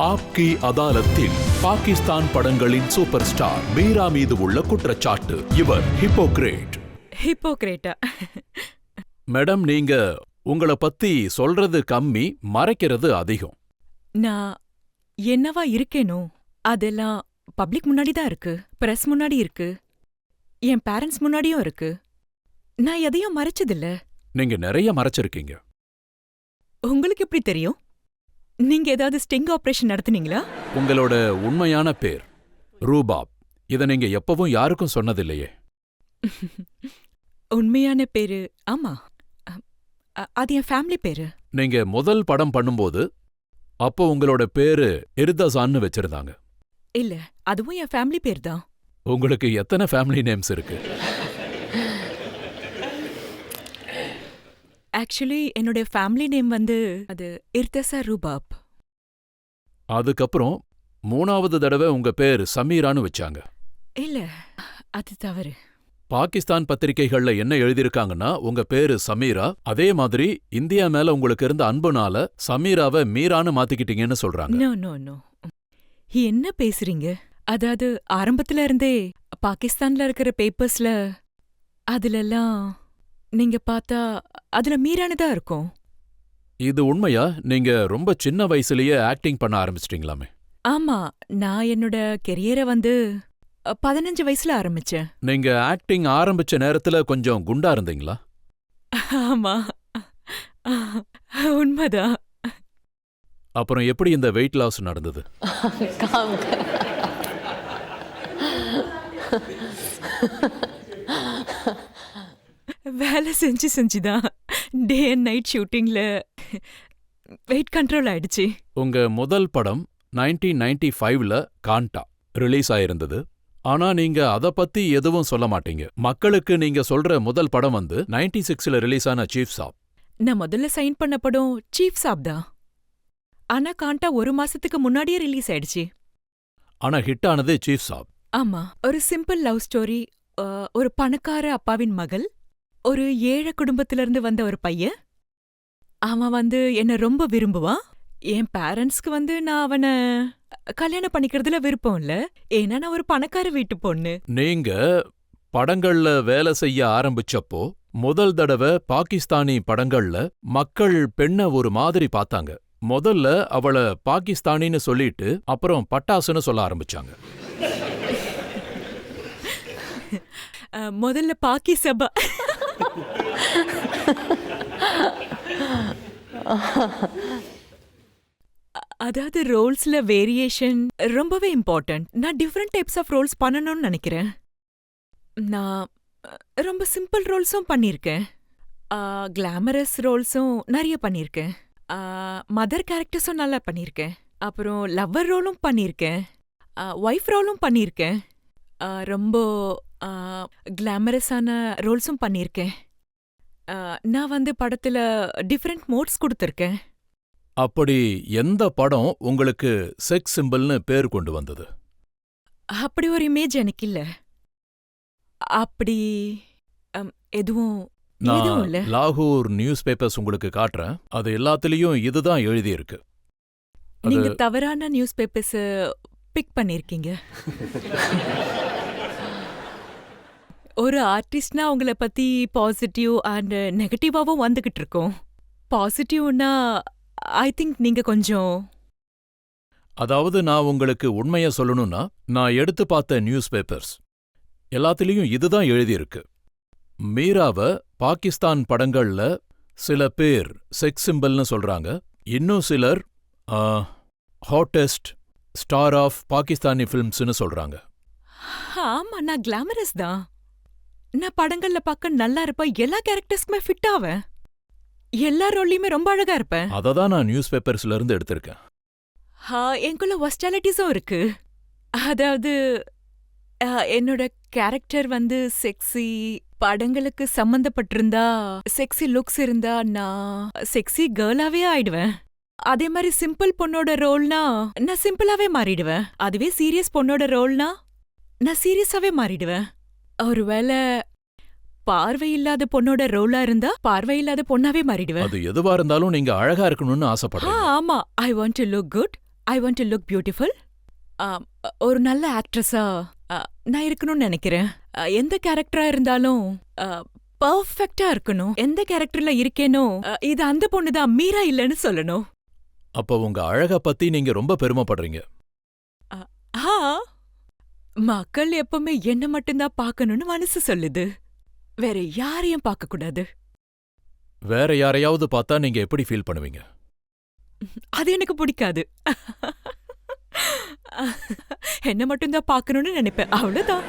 ஆப்கி அதாலத்தில் பாகிஸ்தான் படங்களின் super star Meera மீது உள்ள குற்றச்சாட்டு. இவர் ஹிப்போக்ரேட்டா? மேடம், நீங்க உங்களை பத்தி சொல்றது கம்மி, மறைக்கிறது அதிகம். நான் என்னவா இருக்கேனோ அதெல்லாம் பப்ளிக் முன்னாடி தான் இருக்கு, பிரஸ் முன்னாடி இருக்கு, என் பேரண்ட்ஸ் முன்னாடியும் இருக்கு. நான் எதையும் மறைச்சதில்ல. நீங்க நிறைய மறைச்சிருக்கீங்க. உங்களுக்கு எப்படி தெரியும்? நீங்க ஏதாவது ஸ்டிங் ஆபரேஷன் நடத்துனீங்களா? உங்களோட உண்மையான பேர் ரூபாப். இத நீங்க எப்பவும் யாருக்கும் சொன்னதில்லையே. உண்மையான பேரு ஆமா, அது என் ஃபேமிலி பேரு. நீங்க முதல் படம் பண்ணும்போது அப்போ உங்களோட பேரு இர்தசான்னு வச்சிருந்தாங்க. இல்ல, அதுவும் என் ஃபேமிலி பேர் தான். உங்களுக்கு எத்தனை ஃபேமிலி நேம்ஸ் இருக்கு? ஆக்சுவலி என்னோட ஃபேமிலி நேம் வந்து அது இர்தசா ரூபாப். அதுக்கப்புறம் 3வது தடவை உங்க பேர் சமீரான்னு வச்சாங்க. இல்ல, அது தவறு. பாகிஸ்தான் பத்திரிகைகள்ல என்ன எழுதியிருக்காங்கன்னா, உங்க பேரு சமீரா, அதே மாதிரி இந்தியா மேல உங்களுக்கு இருந்த அன்புனால சமீராவை மீரான்னு மாத்திக்கிட்டீங்கன்னு சொல்றாங்க. நோ நோ நோ, என்ன பேசுறீங்க? அதாவது ஆரம்பத்துல இருந்தே பாகிஸ்தான்ல இருக்கிற பேப்பர்ஸ்ல அதுலெல்லாம் நீங்க பார்த்தா அதுல மீரானதா இருக்கும். இது உண்மையா? நீங்க ரொம்ப சின்ன வயசுலயே ஆக்டிங் பண்ண ஆரம்பிச்சிட்டீங்களாமே. ஆமா, நான் என்னோட கெரியரை வந்து 15 வயசுல ஆரம்பிச்சேன். நீங்க ஆக்டிங் ஆரம்பிச்ச நேரத்துல கொஞ்சம் குண்டா இருந்தீங்களா? ஆமா, உண்மைதான். அப்புறம் எப்படி இந்த வெயிட் லாஸ் நடந்தது? வேலை செஞ்சுதான் டே அண்ட் நைட் ஷூட்டிங்ல வெயிட் கண்ட்ரோல் ஆயிடுச்சு. உங்க முதல் படம் 1995ல காண்டா ரிலீஸ் ஆயிருந்தது. ஆனா நீங்க அத பத்தி எதுவும் சொல்ல மாட்டீங்க. மக்களுக்கு நீங்க சொல்ற முதல் படம் வந்து 96ல ரிலீஸ் ஆன சீஃப் சாப். நான் முதல்ல சைன் பண்ண படம் சீஃப் சாப் தான். ஆனா காண்டா 1 மாசத்துக்கு முன்னாடியே ரிலீஸ் ஆயிடுச்சு. ஆனா ஹிட் ஆனது சீஃப் சாப். ஆமா, ஒரு சிம்பிள் லவ் ஸ்டோரி. ஒரு பணக்கார அப்பாவின் மகள், ஒரு ஏழை குடும்பத்துல இருந்து வந்த ஒரு பையன். அவன் வந்து என்ன ரொம்ப விரும்புவான். என் பேரண்ட்ஸ்க்கு வந்து நான் அவனை கல்யாணம் பண்ணிக்கிறதுல விருப்பம் இல்ல, ஏன்னா நான் ஒரு பணக்கார வீட்டு பொண்ணு. நீங்க படங்கள்ல வேலை செய்ய ஆரம்பிச்சப்போ முதல் தடவை பாகிஸ்தானி படங்கள்ல மக்கள் பெண்ண ஒரு மாதிரி பார்த்தாங்க. முதல்ல அவள பாகிஸ்தானின்னு சொல்லிட்டு அப்புறம் பட்டாசுன்னு சொல்ல ஆரம்பிச்சாங்க. முதல்ல பாக்கி சபா. அதாவது ரோல்ஸ்ல வேரியேஷன் ரொம்பவே இம்பார்ட்டன்ட். நான் டிஃப்ரெண்ட் டைப்ஸ் ஆஃப் ரோல்ஸ் பண்ணணும்னு நினைக்கிறேன். நான் ரொம்ப சிம்பிள் ரோல்ஸும் பண்ணியிருக்கேன், கிளாமரஸ் ரோல்ஸும் நிறைய பண்ணியிருக்கேன், மதர் கேரக்டர்ஸும் நல்லா பண்ணியிருக்கேன், அப்புறம் லவ்வர் ரோலும் பண்ணியிருக்கேன், ஒய்ஃப் ரோலும் பண்ணியிருக்கேன், ரொம்ப கிளாமரஸான ரோல்ஸும் பண்ணியிருக்கேன். நான் வந்து படத்துல டிஃப்ரெண்ட் மோட்ஸ் கொடுத்துருக்கேன். அப்படி எந்த படம் உங்களுக்கு செக்ஸ் சிம்பிள்னு பேர் கொண்டு வந்தது? அப்படி ஒரு இமேஜ் எனக்கு இல்ல. அப்படி எதுவும் இல்ல. லாகூர் நியூஸ் பேப்பர்ஸ் உங்களுக்கு காட்டுறேன். அது எல்லாத்துலயும் இதுதான் எழுதியிருக்கு. நீங்க தவறான நியூஸ் பேப்பர்ஸ் பிக் பண்ணிருக்கீங்க. ஒரு ஆர்டிஸ்ட்னா உங்களை பத்தி பாசிட்டிவ் அண்ட் நெகட்டிவாவும் வந்துகிட்டு இருக்கோம். பாசிட்டிவ்னா ஐ திங்க் நீங்க கொஞ்சம், அதாவது நான் உங்களுக்கு உண்மைய சொல்லணும்னா, நான் எடுத்து பார்த்த நியூஸ் பேப்பர்ஸ் எல்லாத்துலயும் இதுதான் எழுதியிருக்கு. மீராவ பாகிஸ்தான் படங்கள்ல சில பேர் செக்ஸ் சிம்பிள்னு சொல்றாங்க, இன்னும் சிலர் ஹாட்டஸ்ட் ஸ்டார் ஆஃப் பாகிஸ்தானி ஃபிலிம்ஸ்னு சொல்றாங்க. ஆமா, நான் கிளாமரஸ் தான். நான் படங்கள்ல பார்க்க நல்லா இருப்பேன், எல்லா கேரக்டர்ஸ்க்குமே ஃபிட் ஆவேன், எல்லா ரோல்லையுமே ரொம்ப அழகா இருப்பேன். அததான் நான் நியூஸ் பேப்பர்ஸ்ல இருந்து எடுத்திருக்கேன். எங்குள்ள ஒஸ்டாலிட்டிஸும் இருக்கு. அதாவது என்னோட கேரக்டர் வந்து செக்ஸி, படங்களுக்கு சம்பந்தப்பட்டிருந்தா செக்ஸி லுக்ஸ் இருந்தா நான் செக்ஸி கேர்ளாவே ஆயிடுவேன். அதே மாதிரி சிம்பிள் பொண்ணோட ரோல்னா நான் சிம்பிளாவே மாறிடுவேன். அதுவே சீரியஸ் பொண்ணோட ரோல்னா நான் சீரியஸாவே மாறிடுவேன். ஒருவேளை பார்வையில்லாத பொண்ணோட ரோலா இருந்தா பார்வையில்லாத பொண்ணாவே மாறிடுவேன். அது எதுவா இருந்தாலும் நீங்க அழகா இருக்கணும்னு ஆசைப்படுறீங்க. ஆமா, I want to look good I want to look beautiful. ஒரு நல்ல ஆக்ட்ரஸா நான் இருக்கணும்னு நினைக்கிறேன். எந்த கேரக்டரா இருந்தாலும் பர்ஃபெக்ட்டா இருக்கணும். எந்த கேரக்டர்ல இருக்கேனோ இது அந்த பொண்ணுதான், மீரா இல்லைன்னு சொல்லணும். அப்ப உங்க அழக பத்தி நீங்க ரொம்ப பெருமைப்படுறீங்க. ஆ, மக்கள் எப்பவுமே என்ன மட்டும்தான் பார்க்கணும்னு மனசு சொல்லுது. வேற யாரையும் பார்க்க கூடாது. வேற யாரையாவது பார்த்தா நீங்க எப்படி ஃபீல் பண்ணுவீங்க? அது எனக்கு பிடிக்காது. என்ன மட்டும்தான் பார்க்கணும்னு நினைப்பேன், அவ்வளவுதான்.